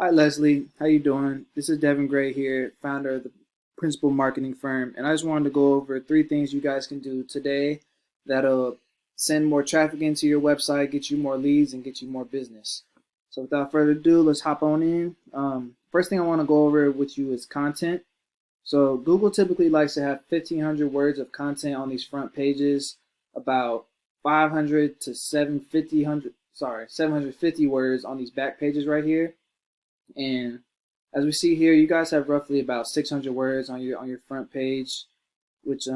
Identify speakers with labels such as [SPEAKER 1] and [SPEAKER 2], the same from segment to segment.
[SPEAKER 1] Hi Leslie, how you doing? This is Devin Gray here, founder of the Principal Marketing Firm, and I just wanted to go over three things you guys can do today that'll send more traffic into your website, get you more leads, and get you more business. So without further ado, let's hop on in. First thing I want to go over with you is content. So Google typically likes to have 1,500 words of content on these front pages, about 500 to 750 words on these back pages right here. And as we see here, you guys have roughly about 600 words on your front page, which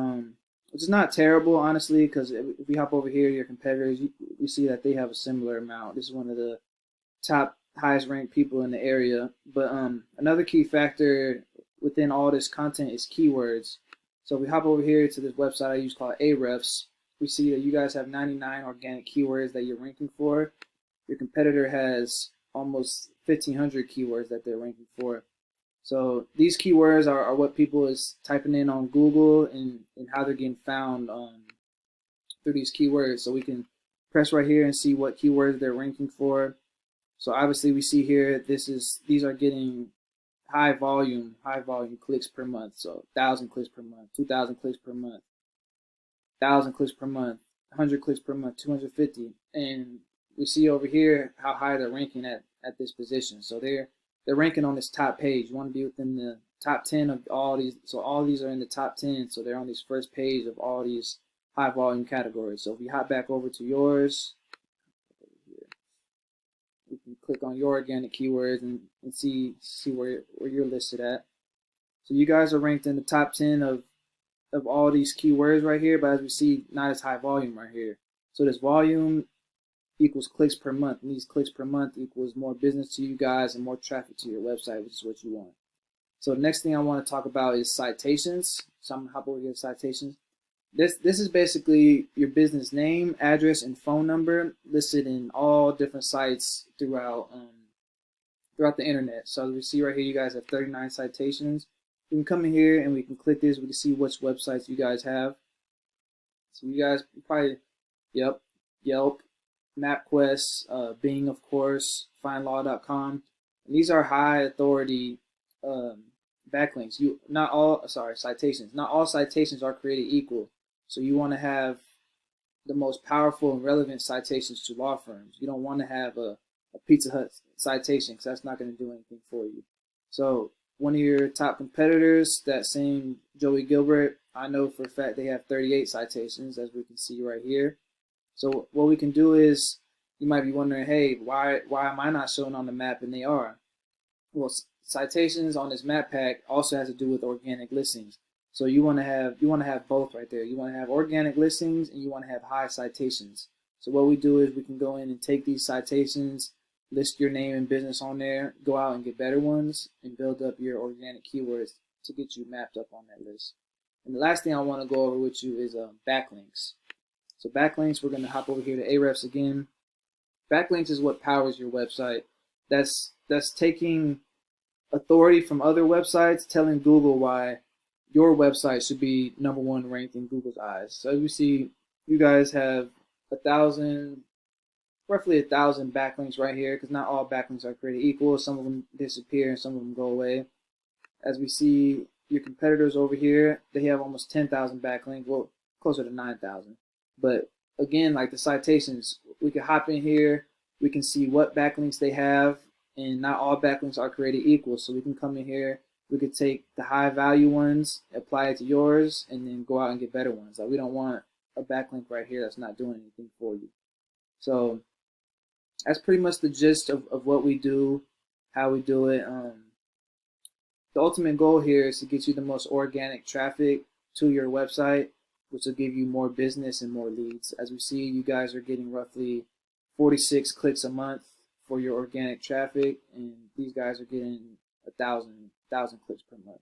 [SPEAKER 1] which is not terrible, honestly, because if we hop over here to your competitors, you see that they have a similar amount. This is one of the top highest ranked people in the area. But another key factor within all this content is keywords. So if we hop over here to this website I use called Ahrefs, we see that you guys have 99 organic keywords that you're ranking for. Your competitor has almost 1,500 keywords that they're ranking for. So these keywords are what people is typing in on Google and how they're getting found through these keywords. So we can press right here and see what keywords they're ranking for. So obviously we see here these are getting high volume clicks per month. So 1,000 clicks per month, 2,000 clicks per month, 1,000 clicks per month, 100 clicks per month, 250, and we see over here how high they're ranking at this position. So they're ranking on this top page. You want to be within the top 10 of all these. So all these are in the top 10. So they're on this first page of all these high volume categories. So if you hop back over to yours, you can click on your organic keywords and see where you're listed at. So you guys are ranked in the top 10 of all these keywords right here, but as we see, not as high volume right here. So this volume equals clicks per month, and these clicks per month equals more business to you guys and more traffic to your website, which is what you want. So the next thing I want to talk about is citations. So I'm gonna hop over here to citations. This is basically your business name, address, and phone number listed in all different sites throughout the internet. So as we see right here, you guys have 39 citations. We can come in here and we can click this. We can see which websites you guys have. So you guys probably, Yelp, MapQuest, Bing, of course, FindLaw.com. And these are high authority backlinks. Citations. Not all citations are created equal. So you want to have the most powerful and relevant citations to law firms. You don't want to have a Pizza Hut citation because that's not going to do anything for you. So one of your top competitors, that same Joey Gilbert, I know for a fact they have 38 citations, as we can see right here. So what we can do is, you might be wondering, hey, why am I not showing on the map and they are? Well, citations on this map pack also has to do with organic listings. So you want to have both right there. You want to have organic listings and you want to have high citations. So what we do is we can go in and take these citations, list your name and business on there, go out and get better ones, and build up your organic keywords to get you mapped up on that list. And the last thing I want to go over with you is backlinks. So backlinks, we're going to hop over here to Ahrefs again. Backlinks is what powers your website. That's taking authority from other websites, telling Google why your website should be #1 ranked in Google's eyes. So as we see, you guys have roughly 1,000 backlinks right here, because not all backlinks are created equal. Some of them disappear and some of them go away. As we see, your competitors over here, they have almost 10,000 backlinks, well, closer to 9,000. But again, like the citations, we can hop in here, we can see what backlinks they have, and not all backlinks are created equal. So we can come in here, we could take the high value ones, apply it to yours, and then go out and get better ones. Like we don't want a backlink right here that's not doing anything for you. So that's pretty much the gist of what we do, how we do it. The ultimate goal here is to get you the most organic traffic to your website, which will give you more business and more leads. As we see, you guys are getting roughly 46 clicks a month for your organic traffic, and these guys are getting 1,000 clicks per month.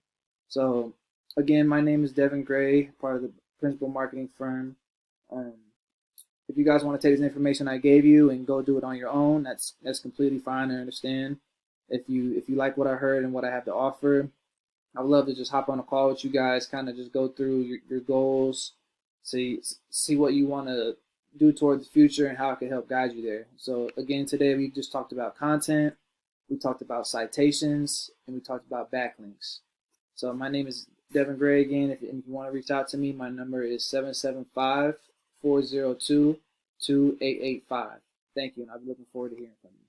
[SPEAKER 1] So again, my name is Devin Gray, part of the Principal Marketing Firm. If you guys want to take this information I gave you and go do it on your own, that's completely fine. I understand. If you like what I heard and what I have to offer, I would love to just hop on a call with you guys, kind of just go through your goals, see what you want to do toward the future and how I can help guide you there. So again, today we just talked about content. we talked about citations, and we talked about backlinks. So my name is Devin Gray again. If you want to reach out to me, my number is 775-402-2885. Thank you, and I'll be looking forward to hearing from you.